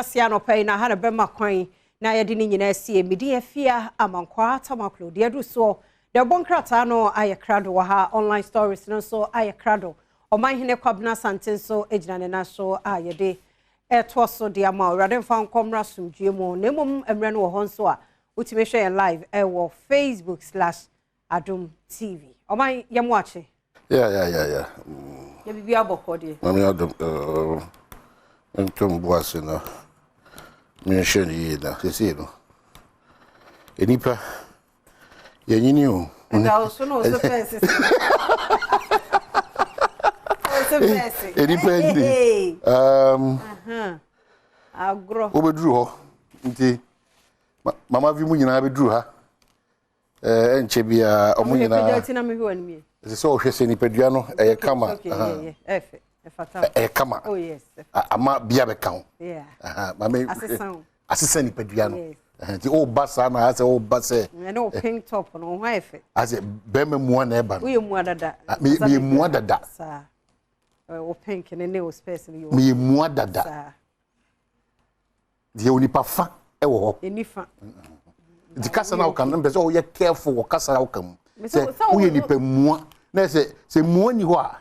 sia no pay na ha na bema kwan na ye de ni nyina sie medi afia amankwa tamaklo de adu so de bonkrata no ayekrado wa ha online stories no so ayekrado oman hene kwabna santen so ejina ne na so ayede eto so de ama urade fa nkomra sumdue mu nemum emre no ho nso a utime hwe live wo Facebook/Adom TV oman yemu ache yeah ye bibi abokode mami Adom entom boase na me sheni na sesi no enipa yenyini o nga so no so fence enipa ndi agro obedru ho nti mama vi mu nyina bedru ha enche bia omu nyina tina me hwa nimi so hwese nipadua no kama kama oh yes ama bia be kan yeah mama asesa nipadua no nti o basa na ase o basa no pink top no hwa efe ase bema muwa na eba we muwa dada me muwa dada sa o pink ne o space ni yo me muwa dada die onipa fa ewo ho enifa di kasa na o kan no be so o ye careful o kasa na o kan se o ye nipa muwa na se muwa ni ho a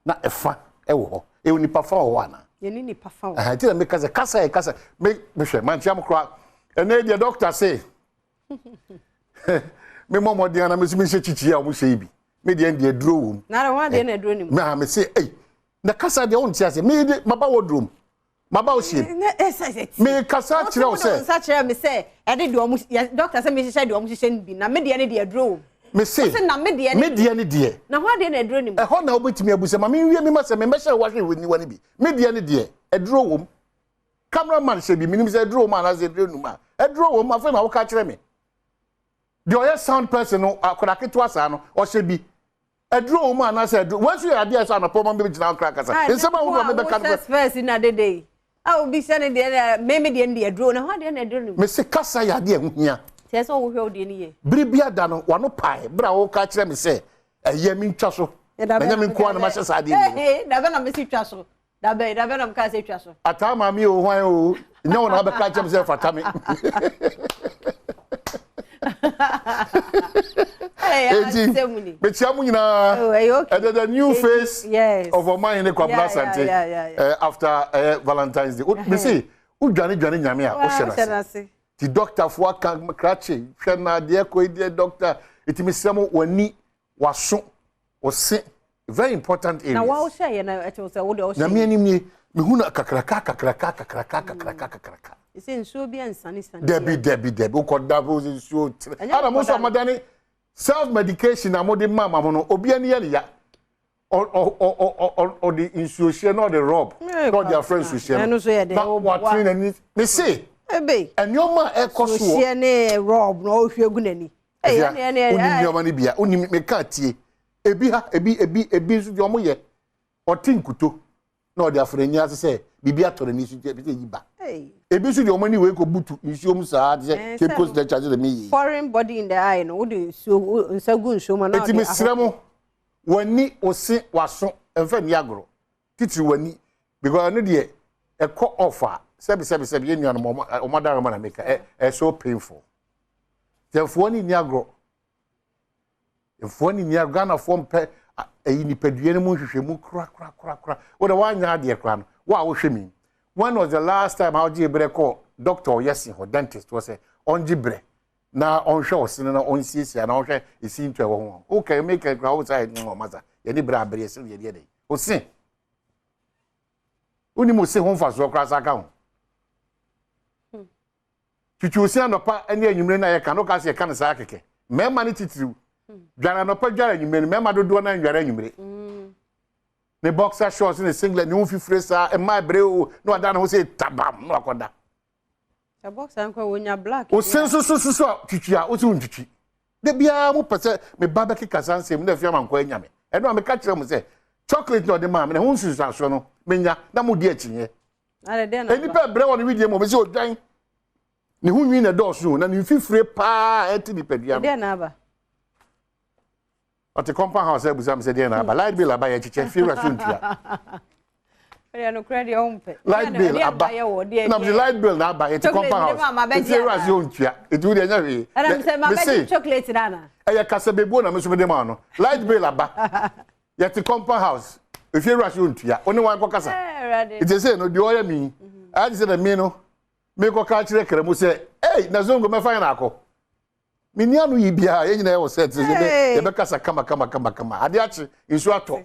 na efa ewo ho e onipa fa ho ana ye ni nipa fa ho ti na me kasa me hwe man tiam kra ene the doctor say me momo dia na me sumi hye chichi a o mo hye bi me dia ndie duro wo na wa de na duro ni me say na kasa de on tia say me de maba wodrum maba o hye me kasa kire o say kasa kire me say e de do mo doctor say me hye de o mo hye bi na me dia ne de duro me say na me dia ne die na wa de na duro ni e ho na obetimi abuse ma me wie me ma say me hye wa hwe ni wani bi me dia ne die e duro wo cameraman hye bi minim say duro ma na say duro nu ma e duro wo ma fe na wo ka kire me the oya sound person no akoda keto asa no o hye bi e duro wo ma na say duro once you are there so na problem be gina kra kasa nsema wo me be ka no first na dey obi se ne de me de ne duro na ho de na duro ni me se kasa ya de ehia se so wo hwe o de ni ye bribia da no wano pai bra wo ka kire me say eye mi ntwa so na nya me nko na ma hye sa de ni da be na me si twa so da be na me ka se twa so ata ma mi o hwan o nya wo na be ka kire me say fata me but the new face of our mind after Valentine's Day. Me say, udwane nyame a o hye the doctor for kan krache hwe na de ko de doctor itimi semo wani waso o se very important area. Na wa o hye na e che say wo de o hye. Na me anim ni me hu na kakraka isi nsuo bi ansane debi o koda bo nsuo ana mo so amadane self medication amode mama mo no obi ani ya or the nsuo hye no the rob not their friends to share no so ye de what train me say ebe enyoma ekoso hye ne rob no o hwe gu nani oni nyoma ni bia oni me ka tie ebi ha ebi nso de omo ye otinkuto na o de afrani ase se bibi atore ni nso bi yiba ebi nso de omo ni we ko butu nsuo mu saa de ke post the charge de me foreign body in the eye no wo de nsuo nsagu nsuo ma na o de mesremo wani osi waso emfa ni agro titiri wani because no de e ko offer sebi ye nuan mo madara ma na make so painful therefore ni agro efo ni agro na form pe eyi ni padua ne mu hwehwe mu kra wo de wanya de kra no wa wo hwe mi when was the last time how ji bre call doctor yes ho dentist was say onji bre na on hwe osene na on siesia na on hwe esi ntwa wo ho okay make a kra wo say no maza ye ni bra bre esi ye de o sin oni mo se ho fa so kra sa ka ho Chuchusi anopa ene anwumre na ye ka no ka se ye ka ne sa keke mema ne titiriw dwana anopa dwara anwumre mema dodo na nwara anwumre ne boxer shorts ne singlet ne unfifre sa e ma bre o no ada na ho se tabam no akoda the boxer nko wonya black o senso so twitwia o se untwitwi de bia mo pese me baba keka sansem na afia manko anyame e no me ka kire mo se chocolate no de ma me ho nsusu so no menya na mo di achinye ale de na eni pe bre won video mo me se odwan ni hu nwi na dɔɔso na ni fifire pa eti ni pedua de na aba o te compound house ebusa me se de na aba light bill aba ye chiche fi rasu ntua ya no credit ompe light bill aba na the light bill na aba it compound house it's a zero ntua it do dey nya we and say ma be chocolate na e kasa bebu na me so me dem ano light bill aba yet compound house if you rush ntua oni wan ko kasa it say no the oya mi I say the me no me ko ka kire kere mu say hey na zongo me fine akọ me ni anu yi bia ye nyina e wo set ye be kasa kama ade achi nsu ato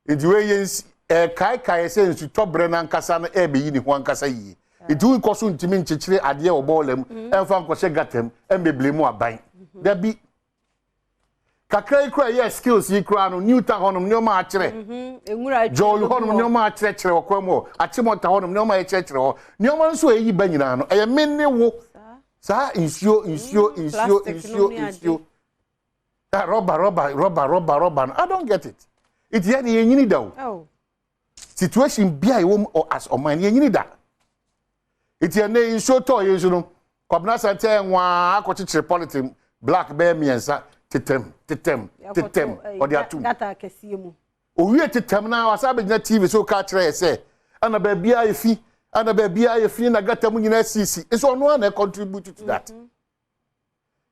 ediwe yensi kai say nsu tobre na nkasa na e be yi ni ho nkasa yi edu ko so ntimi nchechire ade o bolem emfa nkose gatem embeble mu aban da bi kakra ikra ye skills ikra no newton honom ne ma akire enwura jol honom ne ma akire okwam achimota honom ne ma akire ho ne ma nso eyi ba nyina no eye menne wo sa insio that rubber I don't get it here the yenyini da oh situation bia e or as o man yenyini da it here na insio to yesu no kwabna sante nwa akochichire politics black bear miensa tetem or they are two data kesiye mu owie tetem na wasabe gina TV so ka kire say ana ba bia efi ana ba bia efi na gata mu nyina sisi so no na contribute to that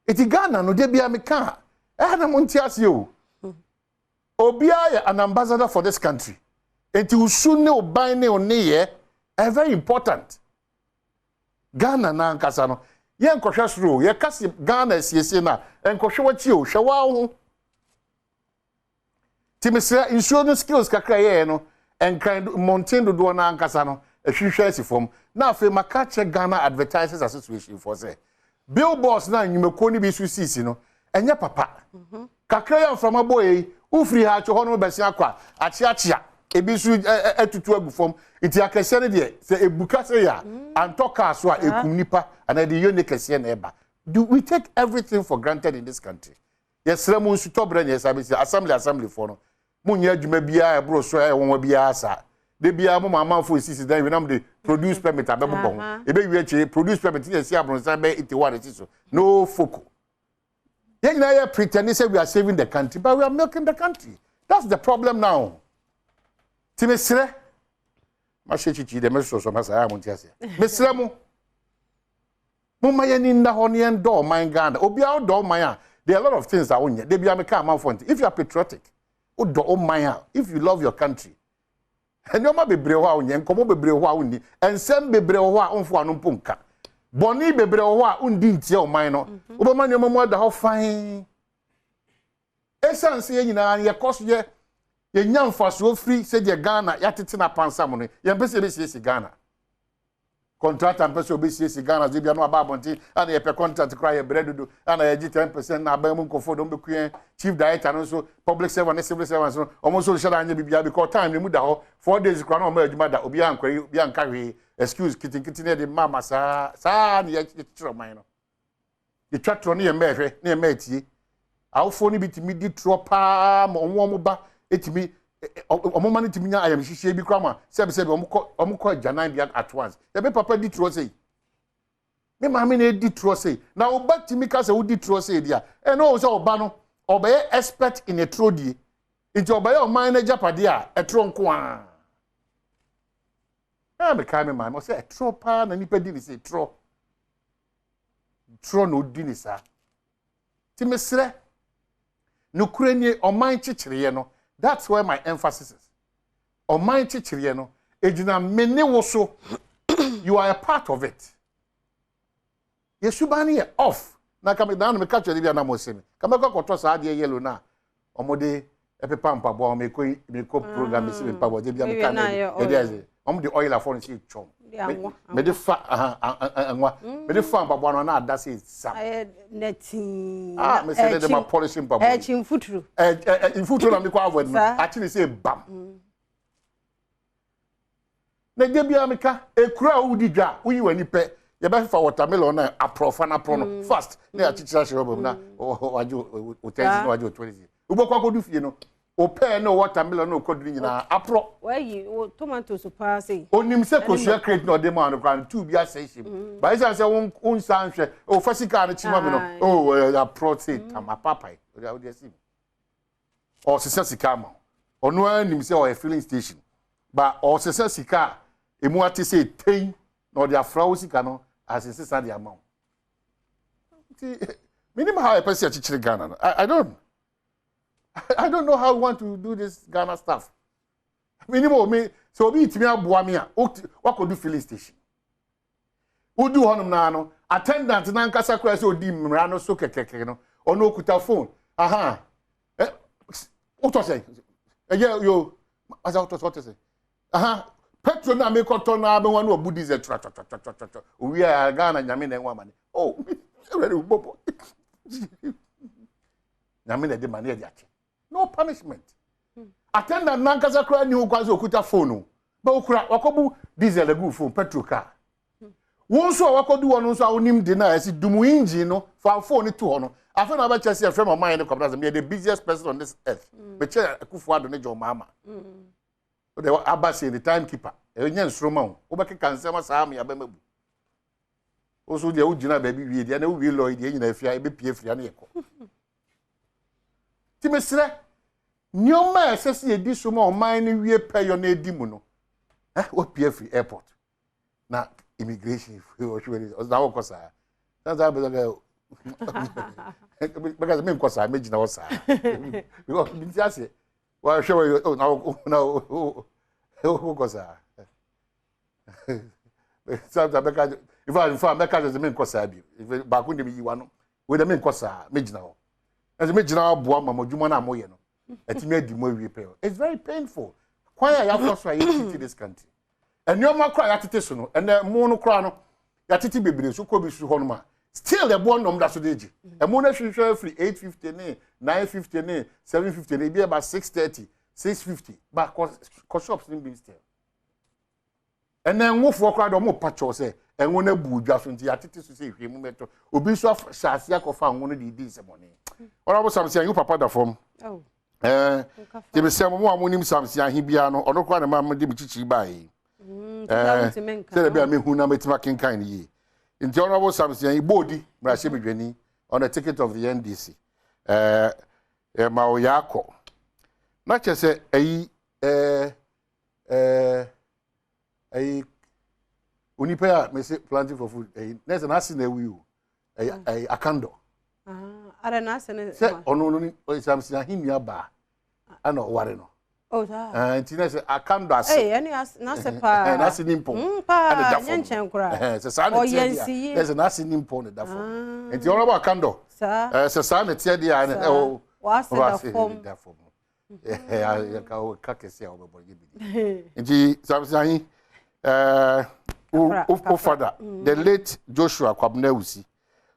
iti Ghana no de bia me ka na mo ntiase o obia an ambassador for this country enti usune oban ne oneye very important Ghana na nkasa no ye nkwohwe soro ye kase Ghana siesie na nkwohwe wachi o hwewa ho timisra insurance skills kakra ye no enkan mountain do na nkasa no ehwehwe asifom na afi makache Ghana Advertisers Association for say billboards na nyimeko ni bi su sisi no enye papa kakra ya from aboy ufri ha cho hono besi akwa achiachia ebi su etutu agufom iti akese ne de se ebuka se ya antoka so a ekum nipa and the unique kese na eba do we take everything for granted in this country yes ramu nsu tobre ne sabisi assembly for no munya adwuma bia ebro so e won bia sa de bia mo mama fo sisi dan we nam de produce permit abebo ebe wi achi produce permit ne si abronsa be 81 so no foco you know, pretending say we are saving the country, but we are milking the country. That's the problem now. Timesre, Mashichi, the Mr. Somasa, Montiasia. Miss Remo Mumayan in the Honian door, my God, Obia door, Maya. There are a lot of things that own you. They be a calm for if you are patriotic, oh Maya, if you love your country. And you might be brewa on you, and come over brewa, and send be brewa on for an punka. Boni bebre wa undi ntia o man no obama nyoma mu da ho fan essence ye nyina ye koso ye nyamfaso free se de Ghana ya tete na pansam no ye mpese be sie Ghana contractor mpese obe sie Ghana ze bia no aba abonti ana ye pe contract cry ye bredodo ana ye gi 10% na aba mu nkofo do mbekuen chief director no so public servant civil servant no omo so shara anya bibia because time ne mu da ho 4 days kra na o ma adwuma da obi ankwari obi anka hwe excuse kitin de mama sa ni ya tro man no the twatro ne ye mehwe ne ye metie awfo ni bitimi di tro pa mo ba etimi omoma ne timi nya ayam hihie bi kra ma sebe omko janan bia at once ye be papa di tro say me ma me na di tro say na obatimi ka say wo di tro say dia e no so oba no oba ye expert in a tro die nti oba ye o manager pade a e tro nko a me kai me man mo say tro pa na nipa di ni say tro no di ni sa ti mesre no kurenye o man chichire no that's where my emphasis is o man chichire no ejina mene wo so you are a part of it yesubani off na kama dan me catch bia na mo se me kama ko to sa ade yellow na omode epepa mpabo me ko program se me mpabo de bia me kan e dey the oil afon si chom me de fa anwa me de fa mpabo no na ada se sam netin me say de ma polish mpabo chimfutru infutru na me ko avoid no achi ni say bam na de bia me ka ekura udi dwa uyi wani pe ye be fa watermelon na aprofa na pro no fast na achichira shirobom na wajo otenzi no wajo 20 ubokwa ko du fie no o pe no watermelon no koduru nyina apro why tomato so pa say onim se kosua crate no de man no tu bi asehim ba isa se won san hwe o fasika na chima me no apro say tamapapai o de sim o sisa sika ma ono anim se o filling station But or se sika emu ate say ten na the afra sika no as sisa the amount. Minimum how a person chichiri Ghana. I don't know how you want to do this Ghana stuff. Minimum me so be it me aboa me a what could do filling station. Who do honum na no attendant na nkasa kura so di mra no so kekeke no ono kuta phone. Aha. What to say? Yo asa what to say? Aha. Petro na me koto na be wanu obu diesel tra. We are Ghana nyame na enwa mane. Oh. No punishment. Attendant nankasa kra ni ukwazo okuta phone. Ba okura wakobu diesel egu phone petrol car. Wonso wakodu wono so awunim de na esi dumu engine no fa phone to ho no. Afa na ba chese friend of mine come me the busiest person on this earth. Be che akufu ado ne jo mama. The abasi the timekeeper. Enye nsroma wo. Wo be kansema saa me abemabu. Also the ugina baby we dey na we law dey nyina afia e be pie afia na yeko ti mesre nyoma esese edi so ma o man ni wie peyo na edi mu no what pie free airport na immigration o shwere o na wo kosa sanza be go because me kosa me gina wo sa because bi ti ase wa shwe o na o kosa sanza be ka if I make as the main kosa bi if back when me yiwa no we the main kosa me gina ho as me gina aboa mamodwuma na moye no etimi adi mo wie pe it's very painful kwaya ya force why you to this country and your ma kwaya tete so no and mo no kra no ya tete bebere so ko bi su ho no ma still the born number so deji e mo na hwehwe free 850 ne 950 ne 750 ne bi about 630 650 but ko shops ni bi still and then wo kra do mo pacho say enwo na bu dwa so nti atete so say hwemu meto obi so shase akofa nwo no di se money ora bo samse you papa da form ti be se mo amonim samse ahi bia no ono kwa na ma de bichichi bai se be me hu na metima kenkan yi nti ora bo samse ahi bodi mra she bedwani on the ticket of the NDC ma o yakọ na chese ayi ayi Unipa ya me say planting for food. Next na asi na wi o. Akando. Ara na asi na. Say ono no ni samsi na hinua ba. Ana oware no. Oh da. Nti na say akando asi. Ani na se pa. Na asi nimpo. Pa nyenchen kura. Say sa na tie dia. Next na asi nimpo ne da fo. Nti ono ba akando. Sa. Say sa na tie dia na wa se da fo. Ya ka kesi a obebo gibi. Nti samsi ahi father, the late Joshua Kwabneusi,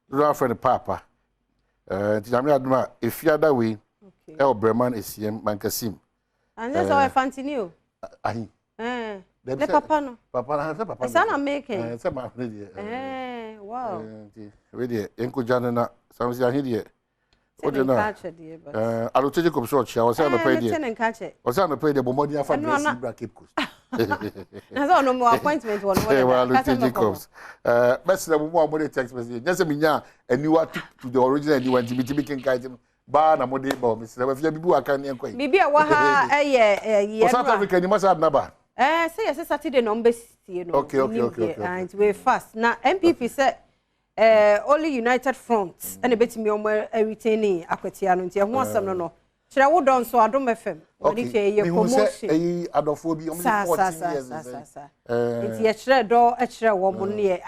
run for the Papa. Jamia Adoma, if you are that way, El Breman is Mankasim. And that's how I fancy you. The Papa no. Papa, son I'm making. Wow. Ready, Uncle Janana, something here. What do you know? I will take you short. I was on the pay. Was on the pay the Bomodia for the bracket. I no more appointment one. Best the more text message. Just a minute, and you are to the original you want to be making kind bar na mode bomb. Mr. If you be aka na enkwai. Bibi a wa ha South Africa you must have number. Say yes Saturday number you know. Okay. And we fast. Now MPP said only United Front and a bit me on retaining Akwetiano nti ho asem no kire wo don so Adom FM woni fe ye promotion adophobia only 14 years nti ye kire do e kire wo mo ne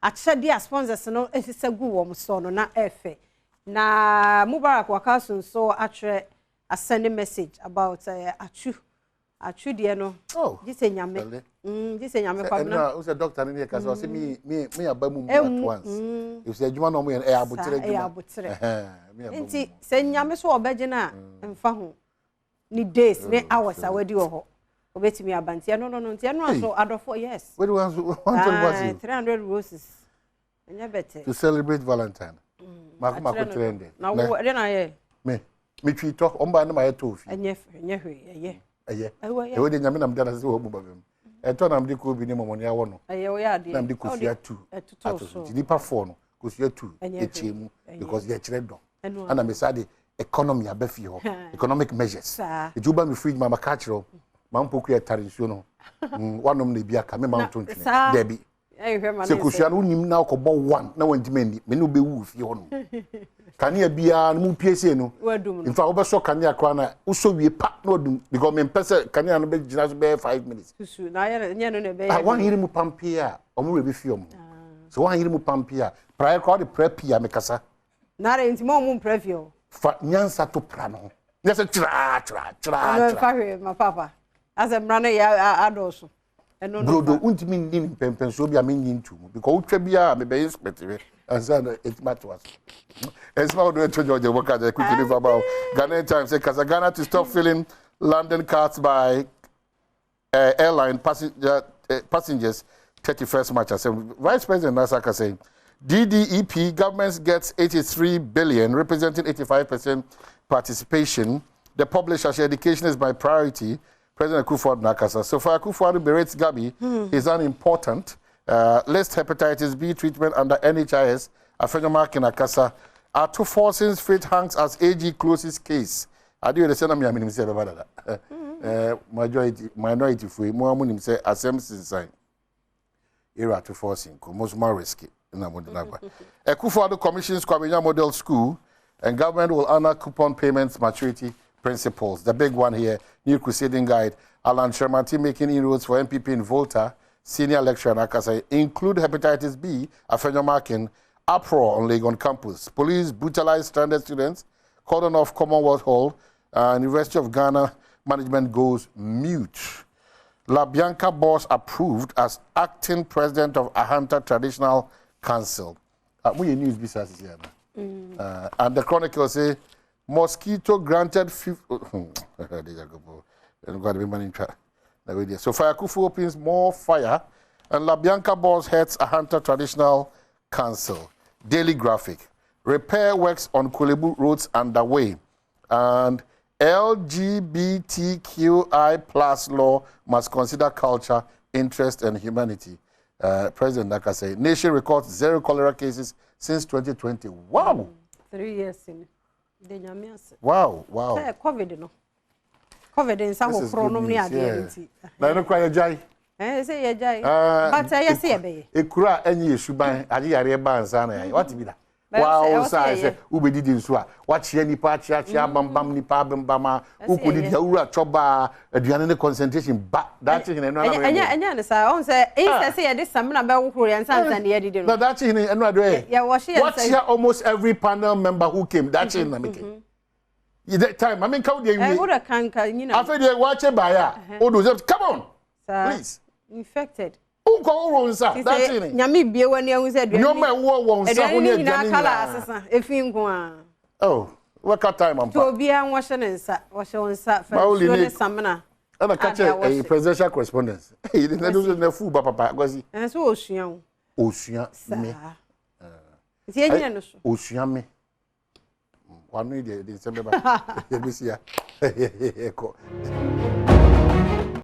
a kire dia sponsors no efisa gu wo mo so no na efe na Mubarak Wakaso so akire a send message about achu de no gise nyame gise nyame kwa na who's a doctor in here cause say me abamu at once you say adwuma no mo e abotere nti se nyame so obeje na mfa ho ni days ni hours awadi wo ho obetimi abanti no nti no so adofo yes what do you want 300 roses enya bete to celebrate Valentine makuma trend na wo de na ye me twito omba na ma yeto fi enya hwe ewe de nyame nam dana se wo bubabem eto nam de ko bi ni momoni awo no wo ya de nam de kosua 2 atoso nipa 4 no kosua 2 echemu because ye kire don ana me say the economy abafi ho economic measures ejuba me free mama ka kire mampo ku etare nsuo no wanom na bi aka me mamto ntwene da bi se kusua no nim na okobo 1 na wantime ni me no be wu fie ho no kania bia no mu piese no in fact obeso kania kwa na uso wie pa no dum because me pese kania no be gina so be 5 minutes susu na ye no be wan hiri mu pampia omo rebi fie omo so wan hiri mu pampia prayer call the prepia me kasa na re ntimo mu preview fa nyansa to pra no nyansa tra no fa hwe ma papa azemra no ya adoso eno no brodo untimi nim pempenso bia me nyintu because utwa bia me be expective ansana etimatu was esma do to George Waka the quickly about Ghana Times say Ghana to stop filling London carts by airline passengers 31st March. I said Vice President Nasaka saying DDEP government gets 83 billion representing 85% participation. The publisher education is my priority. President Akufo-Addo Nakasa. So for Akufo-Addo berates Gabi is unimportant. List hepatitis B treatment under NHIS. Afenyomark in Akasa. Are two forces fit hangs as AG closes case. I do the same. I'm going to say about that. Minority free. More money say assembly sign. Era to forcing. Most more risky. Akufo-Addo commissions Kwabena Model School, and government will honor coupon payments maturity principles. The big one here, new crusading guide. Alan Shermanti making inroads for MPP in Volta, senior lecturer in Akasa, include hepatitis B, Afenyomark, uproar on Legon campus. Police brutalized stranded students, cordon off Commonwealth Hall, University of Ghana management goes mute. La Bianca Boss approved as acting president of Ahanta Traditional Council. We news business here. And the Chronicle say mosquito granted so Fire Kufu opens more fire and La Bianca Boss heads Ahanta Traditional Council. Daily Graphic. Repair works on Kulebu roads underway. And LGBTQI plus law must consider culture, interest, and humanity. President Naka said, nation records 0 cholera cases since 2020. Wow. 3 years in. Wow. COVID, no. COVID in some chronom near the I don't cry a jay. Say a jay. But I say a bay. A cra any shuban, a year bands, and what to be that? Wow, say, Ubi didn't swear. Watch any patch, bam, nipa, bama, who could it, Ura, choba, a Diana concentration, but that's in another. And yes, I say this summer about Korean sons and the editor. But that's in another way. Yeah, what's here almost every panel member who came. That's in the making. That time, I mean, I would have canker, you know. After they watch a buyer, come on, please. Infected. That's it. Nyami bia when you said no man won if you go. Oh, what time I'm to be on washing wash on sat for summoner. And I catch a presidential correspondence. He didn't do the food, Papa. Was he? And so Ocean. Ocean. Ocean. One day, December.